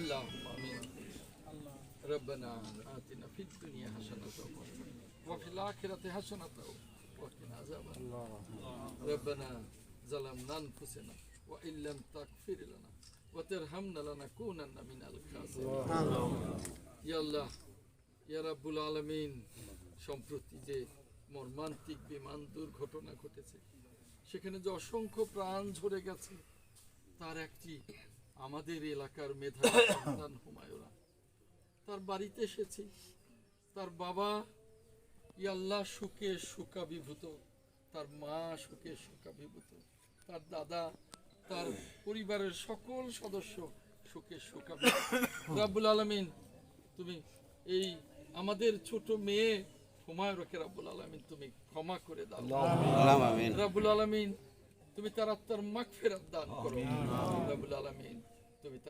اللهم آمين ربنا آتنا في الدنيا حسنة وفي الآخرة حسنة وقنا عذاب النار ربنا ظلمنا أنفسنا وإن لم تغفر لنا وترحمنا لنكونن من الخاسرين يا الله يا رب العالمين সম্প্রতি যে মর্মান্তিক বিমান দুর্ঘটনা ঘটেছে সেখানে যে অসংখ্য প্রাণ ঝরে গেছে তার একটি আমাদের এলাকার মেধাবী সন্তান হুমায়ুন তার বাড়িতে এসেছি তার বাবা ইয়া আল্লাহ সুখে শোকাভিভূত তার মা সুখে শোকাভিভূত তার দাদা তার পরিবারের সকল সদস্য সুখে শোকাভিভূত রব্বুল আলামিন তুমি এই আমাদের ছোট মেয়ে হুমায়ুনকে রব্বুল আলামিন তুমি ক্ষমা করে দাও আমিন রব্বুল আলামিন তুমি তার আত্মার মাগফিরাত দান করো রব্বুল আলামিন তুমি